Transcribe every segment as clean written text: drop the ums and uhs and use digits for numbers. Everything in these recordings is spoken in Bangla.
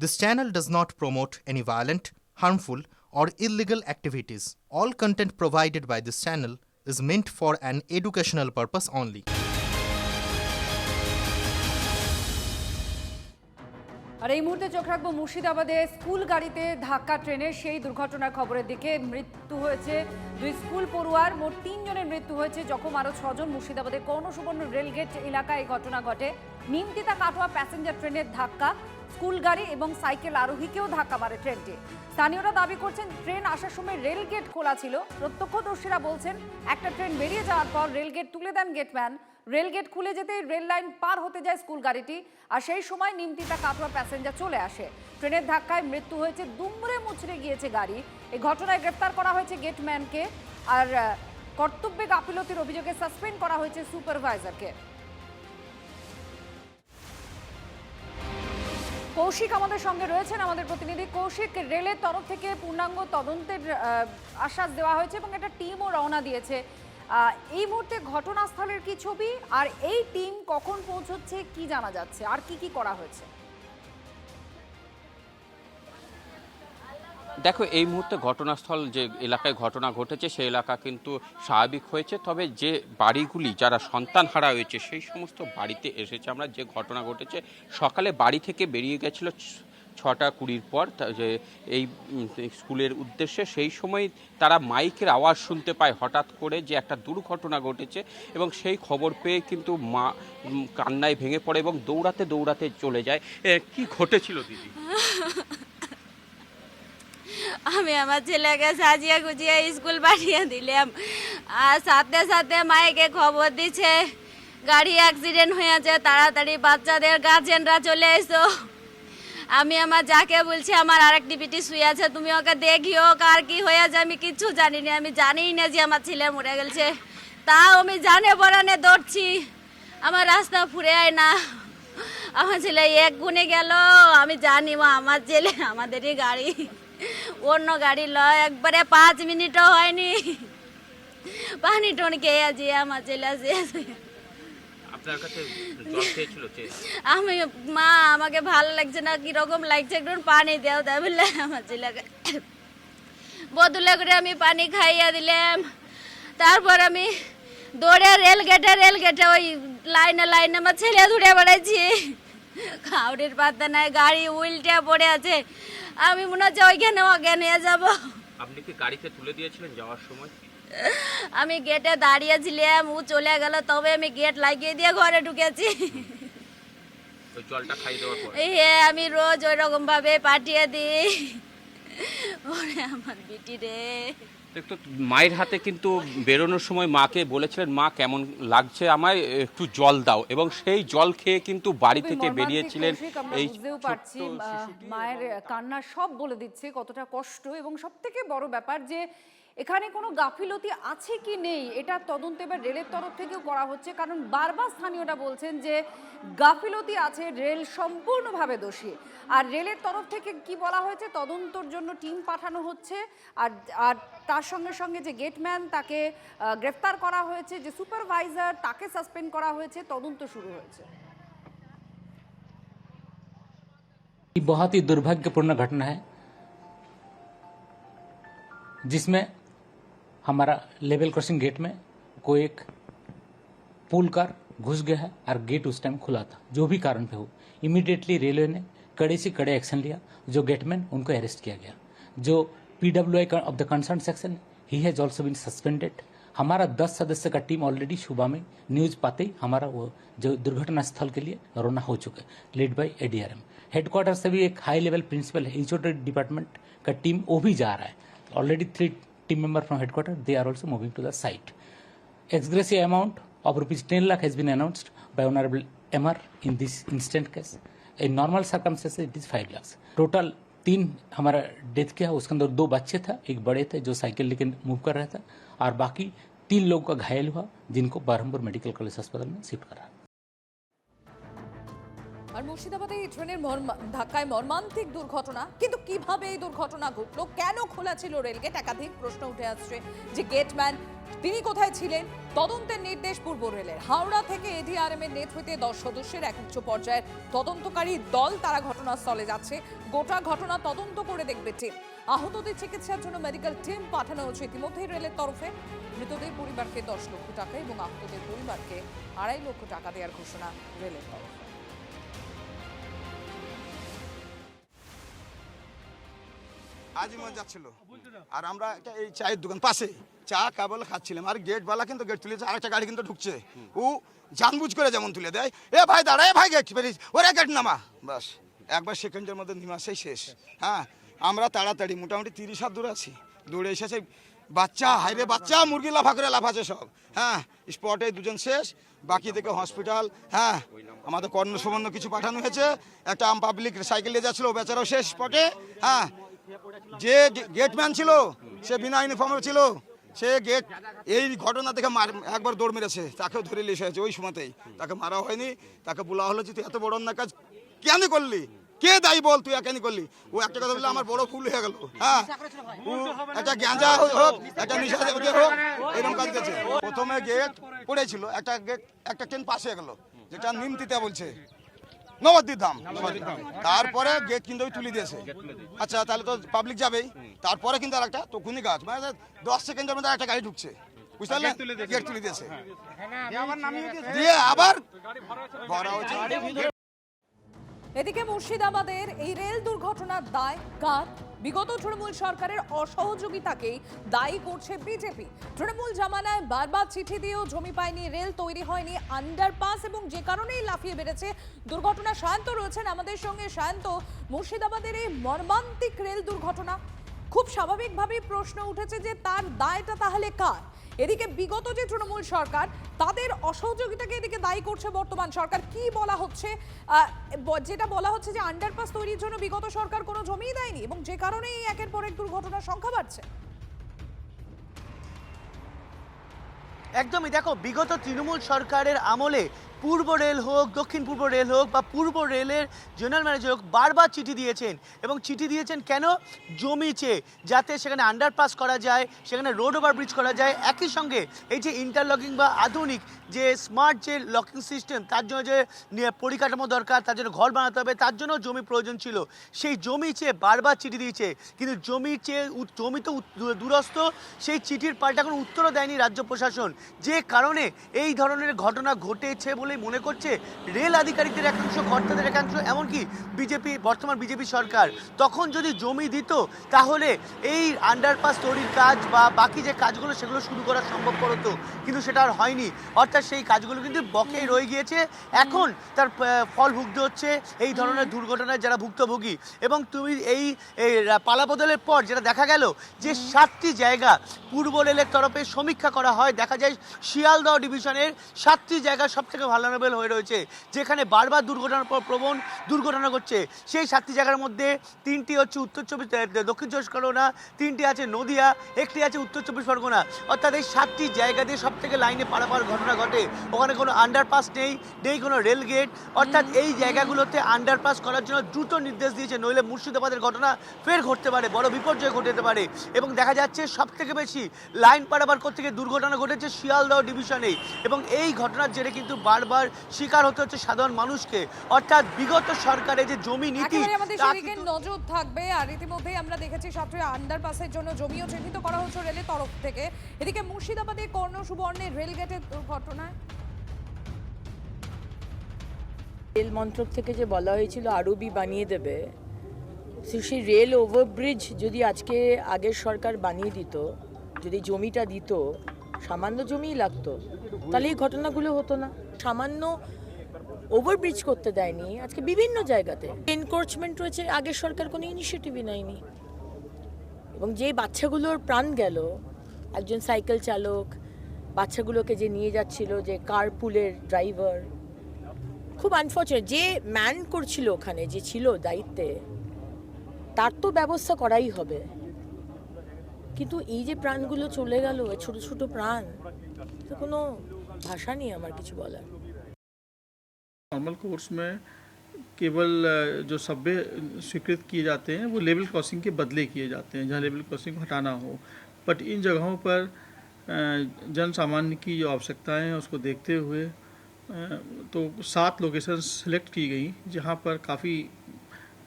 This channel does not promote any violent, harmful, or illegal activities. All content provided by this channel is meant for an educational purpose only. আর এই মুহূর্তে চোখ রাখবো মুর্শিদাবাদে স্কুল গাড়িতে ধাক্কা ট্রেনের সেই দুর্ঘটনার খবরের দিকে। মৃত্যু হয়েছে 2 স্কুল পড়ুয়ার, মোট 3 জনের মৃত্যু হয়েছে, জখম আরও 6 জন। মুর্শিদাবাদের কর্ণসুবর্ণ রেলগেট এলাকায় এই ঘটনা ঘটে। নিমতিতা কাটোয়া প্যাসেঞ্জার ট্রেনের ধাক্কা স্কুল গাড়ি এবং সাইকেল আরোহীকেও ধাক্কা মারে ট্রেনটি। স্থানীয়রা দাবি করছেন ট্রেন আসার সময় রেলগেট খোলা ছিল। প্রত্যক্ষদর্শীরা বলছেন একটা ট্রেন বেরিয়ে যাওয়ার পর রেলগেট তুলে দেন গেটম্যান। রেলগেট খুলে যেতেই রেল লাইন পার হতে যায় স্কুল গাড়িটি, আর সেই সময় নিমতিতা কাটোয়া প্যাসেঞ্জার চলে আসে। ট্রেনের ধাক্কায় মৃত্যু হয়েছে, দুমড়ে মুচড়ে গিয়েছে গাড়ি। এই ঘটনায় গ্রেফতার করা হয়েছে গেটম্যানকে, আর কর্তব্যে গাফিলতির অভিযোগে সাসপেন্ড করা হয়েছে সুপারভাইজারকে। কৌশিক আমাদের সঙ্গে রয়েছেন, আমাদের প্রতিনিধি কৌশিক। রেলের তরফ থেকে পূর্ণাঙ্গ তদন্তের আশ্বাস দেওয়া হয়েছে এবং একটা টিমও রওনা দিয়েছে। এই মুহূর্তে ঘটনাস্থলের কি ছবি, আর এই টিম কখন পৌঁছচ্ছে কি জানা যাচ্ছে, আর কি কি করা হয়েছে? দেখো, এই মুহূর্তে ঘটনাস্থল যে এলাকায় ঘটনা ঘটেছে সেই এলাকা কিন্তু স্বাভাবিক হয়েছে, তবে যে বাড়িগুলি যারা সন্তানহারা হয়েছে সেই সমস্ত বাড়িতে এসেছে আমরা। যে ঘটনা ঘটেছে সকালে বাড়ি থেকে বেরিয়ে গেছিল 6টা 20 পর যে এই স্কুলের উদ্দেশ্যে, সেই সময় তারা মাইকের আওয়াজ শুনতে পায় হঠাৎ করে যে একটা দুর্ঘটনা ঘটেছে, এবং সেই খবর পেয়ে কিন্তু মা কান্নায় ভেঙে পড়ে এবং দৌড়াতে দৌড়াতে চলে যায়। কি ঘটেছিল দিদি? আমি আমার ছেলেকে সাজিয়ে গুজিয়ে স্কুল পাঠিয়ে দিলাম, আর সাথে সাথে মাইকে খবর দিচ্ছে গাড়ি অ্যাক্সিডেন্ট হয়েছে, তাড়াতাড়ি বাচ্চাদের গার্জেনরা চলে এসো। আমি আমার যাকে বলছি আমার আরেক ডিপিটি শুয়ে আছে, তুমি ওকে দেখিও কার কি হয়েছে। আমি কিচ্ছু জানি না, আমি জানিই না যে আমার ছেলে মরে গেছে, তাও আমি জানে বরানে দৌড়ছি, আমার রাস্তা ফুরে আয় না। আমার ছেলে এক গুণে গেল, আমি জানি মা আমার ছেলে আমাদেরই গাড়ি, অন্য গাড়ি লয়। একবারে 5 মিনিটও হয়নি পানি টন খেয়ে আছি, আমার ছেলে আমি মা আমাকে ভালো লাগছে না, কিরকম লাগছে, একটু পানি দেও। তাই বললে আমার ছেলেকে বোতলে করে আমি পানি খাইয়ে দিলাম। তারপর আমি দৌড়ে রেলগেটে ওই লাইনে আমার ছেলে দৌড়ে বেড়াইছি, খাউড়ির পাতা নাই, গাড়ি উল্টে পড়ে আছে। আমি মনে হচ্ছে ওইখানে অজ্ঞান হয়ে যাব। আপনি কি গাড়িতে তুলে দিয়েছিলেন যাওয়ার সময়? আমি গেটে দাঁড়িয়েছিলাম, ও চলে গেল, তবে আমি গেট লাগিয়ে দিয়ে ঘরে ঢুকেছি। ওই জলটা খাই দেওয়ার পর আমি রোজ ওই রকম ভাবে পাঠিয়ে দিই। ওরে আমার বিটি রে। একটু মায়ের হাতে কিন্তু বেরোনোর সময় মাকে বলেছিলেন মা কেমন লাগছে আমায় একটু জল দাও, এবং সেই জল খেয়ে কিন্তু বাড়ি থেকে বেরিয়েছিলেন। এই বুঝতেও পারছি মায়ের কান্না সব বলে দিচ্ছে কতটা কষ্ট, এবং সব থেকে বড় ব্যাপার যে এখানে কোনো গাফিলতি আছে কি নেই এটা তদন্ত এবার রেলের তরফ থেকেও করা হচ্ছে, কারণ বারবার স্থানীয়রা বলছেন যে গাফিলতি আছে, রেল সম্পূর্ণভাবে দোষী। আর রেলের তরফ থেকে কি বলা হয়েছে, তদন্তর জন্য টিম পাঠানো হচ্ছে, আর তার সঙ্গে সঙ্গে যে গেটম্যান তাকে গ্রেফতার করা হয়েছে, যে সুপারভাইজার তাকে সাসপেন্ড করা হয়েছে, তদন্ত শুরু হয়েছে। बहुत ही दुर्भाग्यपूर्ण घटना है जिसमें हमारा लेवल क्रॉसिंग गेट में कोई एक पुल कार घुस गया है और गेट उस टाइम खुला था। जो भी कारण पे हो, इमीडिएटली रेलवे ने कड़े से कड़े एक्शन लिया। जो गेटमैन उनको अरेस्ट किया गया। जो PWI of the concern section he has also been suspended. हमारा 10 सदस्य का टीम ऑलरेडी सुबह में न्यूज पाते ही हमारा वो जो दुर्घटना स्थल के लिए रवाना हो चुका है, लेड बाई ADRM। हेडक्वार्टर से भी एक हाई लेवल प्रिंसिपल है, HOD डिपार्टमेंट का टीम वो भी जा रहा है। Already 3 team member from headquarters, they are also moving to the site. Ex gratia amount of rupees 10 lakh has been announced by Honorable MR in this instant case. In normal circumstances it is 5 lakhs. Total 3 हमारा डेथ किया, उसके अंदर 2 बच्चे था, एक बड़े थे जो साइकिल लेकर मूव कर रहा था, और बाकी 3 लोगों का घायल हुआ जिनको बरहमपुर मेडिकल कॉलेज अस्पताल में शिफ्ट करा। আর মুর্শিদাবাদে এই ট্রেনের ধাক্কায় মর্মান্তিক দুর্ঘটনা, কিন্তু কিভাবে এই দুর্ঘটনা ঘটলো, কেন খোলা ছিল রেলগেট, একাধিক প্রশ্ন উঠে আসছে। যে গেটম্যান তিনি কোথায় ছিলেন? তদন্তের নির্দেশ পূর্ব রেলের। হাওড়া থেকে এডিআরএম এর নেতৃত্বে 10 সদস্যের এক উচ্চ পর্যায়ের তদন্তকারী দল তারা ঘটনাস্থলে যাচ্ছে। গোটা ঘটনা তদন্ত করে দেখবে টিম। আহতদের চিকিৎসার জন্য মেডিকেল টিম পাঠানো হয়েছে ইতিমধ্যেই রেলের তরফে। মৃতদের পরিবারকে 10 লক্ষ টাকা এবং আহতদের পরিবারকে 2.5 লক্ষ টাকা দেওয়ার ঘোষণা রেলের তরফে। আজিমগঞ্জ যাচ্ছিল আর আমরা একটা এই চায়ের দোকান পাশে চা কেবল খাচ্ছিলাম আর গেটওয়ালা কিন্তু গেট তুলেছে, আর একটা গাড়ি কিন্তু ঢুকছে, ও জানবুঝ করে যেমন তুলে দেয়, এ ভাই দাঁড়া, এ ভাই গেট পেরিস, ওরে গেট নামা, বাস একবার সেকেন্ডের মধ্যে নিমাসেই শেষ। হ্যাঁ, আমরা তাড়াতাড়ি মোটামুটি 30 হাত দূরে আছি, দৌড়ে এসেছে বাচ্চা, হাইরে বাচ্চা, মুরগি লাফা করে লাফাচ্ছে সব। হ্যাঁ, স্পটে 2 জন শেষ, বাকি থেকে হসপিটাল। হ্যাঁ, আমাদের কর্ণ সম্বন্ধ কিছু পাঠানো হয়েছে, একটা আম পাবলিক সাইকেল নিয়ে যাচ্ছিল, ও বেচারাও শেষ স্পটে। হ্যাঁ, যে গেটম্যান ছিল সে বিনা ইউনিফর্মে ছিল, সে গেট এই ঘটনা থেকে একবার দৌড় মেরেছে, তাকেও ধরে নিয়ে এসেছে ওই সময়তেই, তাকে মারা হয়নি, তাকে বলা হলো যে তুই এত বড় অন্যায় কাজ কেন করলি, কে দায়ী বল, তুই কেন করলি? ও একটা কথা বললে আমার বড় ভুল হয়ে গেল। হ্যাঁ, একটা গ্যাঁজা হোক, একটা নিশা হোক, এরকম কাজ গেছে। প্রথমে গেট পড়েছিল, একটা ট্রেন পাশে গেল, যেটা নিমতিতে বলছে নবদ্বীপ ধাম, তারপরে গেট কিন্তু তুলে দিয়েছে। আচ্ছা, তাহলে তো পাবলিক যাবেই, তারপরে কিন্তু আর একটা তখনই গাছ, মানে 10 সেকেন্ডের মধ্যে একটা গাড়ি ঢুকছে, বুঝতে পারলেন, গেট তুলে দিয়েছে, দিয়ে আবার ভরা হচ্ছে। এদিকে মুর্শিদাবাদের এই রেল দুর্ঘটনার দায় কার? বিগত তৃণমূল সরকারের অসহযোগিতাকেই দায়ী করছে বিজেপি। তৃণমূল জামানায় বারবার চিঠি দিয়েও জমি পায়নি, রেল তৈরি হয়নি, আন্ডারপাস, এবং যে কারণেই লাফিয়ে বেড়েছে দুর্ঘটনা। সায়ন্ত রয়েছেন আমাদের সঙ্গে। সায়ন্ত, মুর্শিদাবাদের এই মর্মান্তিক রেল দুর্ঘটনা, খুব স্বাভাবিকভাবেই প্রশ্ন উঠেছে যে তার দায়টা তাহলে কার? এদিকে বিগত যে তৃণমূল সরকার, তাদের অসহযোগিতাকে এদিকে দায়ী করছে বর্তমান সরকার। কি বলা হচ্ছে? যেটা বলা হচ্ছে যে আন্ডারপাস তৈরির জন্য বিগত সরকার কোনো জমিই দেয়নি, এবং যে কারণেই একের পর এক দুর্ঘটনার সংখ্যা বাড়ছে। একদমই, দেখো বিগত তৃণমূল সরকারের আমলে পূর্ব রেল হোক, দক্ষিণ পূর্ব রেল হোক বা পূর্ব রেলের জেনারেল ম্যানেজার হোক, বারবার চিঠি দিয়েছেন, এবং চিঠি দিয়েছেন কেন? জমি চেয়ে, যাতে সেখানে আন্ডারপাস করা যায়, সেখানে রোড ওভারব্রিজ করা যায়। একই সঙ্গে এই যে ইন্টারলকিং বা আধুনিক যে স্মার্ট যে লকিং সিস্টেম, তার জন্য যে পরিকাঠামো দরকার, তার জন্য ঘর বানাতে হবে, তার জন্য জমি প্রয়োজন ছিল। সেই জমি চেয়ে বারবার চিঠি দিয়েছে, কিন্তু জমি তো দূরস্থ, সেই চিঠির পাল্টা কোনো উত্তরও দেয়নি রাজ্য প্রশাসন, যে কারণে এই ধরনের ঘটনা ঘটেছে বলে মনে করছে রেল আধিকারিকদের একাংশ, কর্তাদের একাংশ, এমনকি বর্তমান বিজেপি সরকার। তখন যদি জমি দিত তাহলে এই আন্ডারপাস তৈরির কাজ বা বাকি যে কাজগুলো সেগুলো শুরু করা সম্ভবপর হতো, কিন্তু সেটা আর হয়নি। অর্থাৎ সেই কাজগুলো কিন্তু বকেই রয়ে গিয়েছে, এখন তার ফল ভুগতে হচ্ছে এই ধরনের দুর্ঘটনায় যারা ভুক্তভোগী। এবং তুমি এই পালাবদলের পর যেটা দেখা গেল যে 7টি জায়গা পূর্ব রেলের তরফে সমীক্ষা করা হয়, দেখা যায় শিয়ালদহ ডিভিশনের 7টি জায়গা সব থেকে ভালনারেবল হয়ে রয়েছে, যেখানে বারবার দুর্ঘটনার পর প্রবণ দুর্ঘটনা ঘটছে। সেই 7টি জায়গার মধ্যে 3টি হচ্ছে দক্ষিণ চব্বিশ পরগনা, 3টি আছে নদিয়া, 1টি আছে উত্তর চব্বিশ পরগনা। অর্থাৎ এই 7টি জায়গা দিয়ে সব থেকে লাইনে পারাপার ঘটনা ঘটে, ওখানে কোনো আন্ডারপাস নেই কোনো রেল গেট। অর্থাৎ এই জায়গাগুলোতে আন্ডারপাস করার জন্য দ্রুত নির্দেশ দিয়েছে, নইলে মুর্শিদাবাদের ঘটনা ফের ঘটতে পারে, বড় বিপর্যয় ঘটতে পারে। এবং দেখা যাচ্ছে সব থেকে বেশি লাইন পারাপার করতে গিয়ে দুর্ঘটনা ঘটেছে শিয়ালদহ ডিভিশনে, এবং এই ঘটনার জেরে কিন্তু বারবার শিকার হতে হচ্ছে সাধারণ মানুষকে। অর্থাৎ বিগত সরকারের যে জমি নীতি, আমাদের সেদিকে নজর থাকবে। আর ইতিমধ্যেই আমরা দেখেছি সাতটি আন্ডারপাসের জন্য জমিও চিহ্নিত করা হচ্ছে রেলের তরফ থেকে। এদিকে মুর্শিদাবাদে কর্ণ সুবর্ণের রেল গেটের দুর্ঘটনায় রেল মন্ত্রক থেকে যে বলা হয়েছিল আরবি বানিয়ে দেবে, সেই রেল ওভারব্রিজ যদি আজকে আগের সরকার বানিয়ে দিত, যদি জমিটা দিত, সামান্য জমিই লাগতো, তাহলে এই ঘটনাগুলো হতো না। সামান্য ওভারব্রিজ করতে দেয়নি আজকে বিভিন্ন জায়গাতে, এনক্রোচমেন্ট রয়েছে, আগের সরকার কোনো ইনিশিয়েটিভই নেয়নি। এবং যে বাচ্চাগুলোর প্রাণ গেল, একজন সাইকেল চালক বাচ্চাগুলোকে যে নিয়ে যাচ্ছিল, যে কারপুলের ড্রাইভার, খুব আনফর্চুনেট। যে ম্যান করছিল ওখানে, যে ছিল দায়িত্বে, তার তো ব্যবস্থা করাই হবে, কিন্তু এই যে প্রাণগুলো চলে গেল, ছোট ছোট প্রাণ, তো কোনো ভাষা নেই আমার কিছু বলার। नॉर्मल कोर्स में केवल जो सबवे स्वीकृत किए जाते हैं वो लेवल क्रॉसिंग के बदले किए जाते हैं, जहाँ लेवल क्रॉसिंग को हटाना हो। बट इन जगहों पर जन सामान्य की जो आवश्यकताएं हैं उसको देखते हुए तो 7 लोकेशन सेलेक्ट की गई, जहाँ पर काफ़ी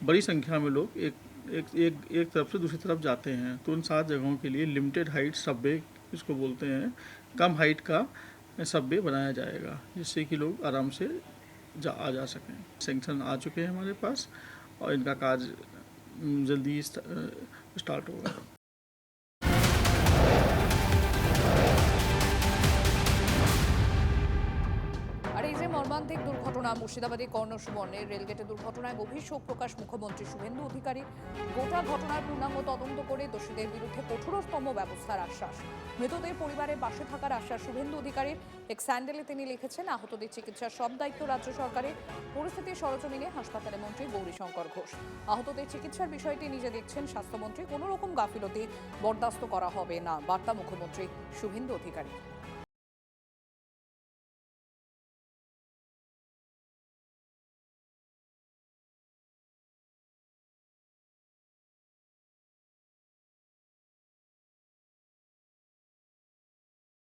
बड़ी संख्या में लोग एक तरफ से दूसरी तरफ जाते हैं। तो उन 7 जगहों के लिए लिमिटेड हाइट सबवे, इसको बोलते हैं, कम हाइट का सबवे बनाया जाएगा, जिससे कि लोग आराम से आ जा सकें। सैंक्शन आ चुके हैं हमारे पास और इनका कार्य जल्दी स्टार्ट होगा। আর এই যে মর্মান্তিক দুর্ঘটনা, মুর্শিদাবাদে কর্ণ সুবর্ণের রেলগেটে দুর্ঘটনায় গভীর শোক প্রকাশ মুখ্যমন্ত্রী শুভেন্দু অধিকারী। গোটা ঘটনার পূর্ণাঙ্গ তদন্ত করে দোষীদের বিরুদ্ধে কঠোরতম ব্যবস্থার আশ্বাস। মৃতদের পরিবারের পাশে থাকার আশ্বাস শুভেন্দু অধিকারীর। এক স্যান্ডেলে তিনি লিখেছেন, আহতদের চিকিৎসার সব দায়িত্ব রাজ্য সরকারের। পরিস্থিতির সরজমিনে হাসপাতালে মন্ত্রী গৌরীশঙ্কর ঘোষ। আহতদের চিকিৎসার বিষয়টি নিজে দেখছেন স্বাস্থ্যমন্ত্রী, কোনো রকম গাফিলতি বরদাস্ত করা হবে না, বার্তা মুখ্যমন্ত্রী শুভেন্দু অধিকারী।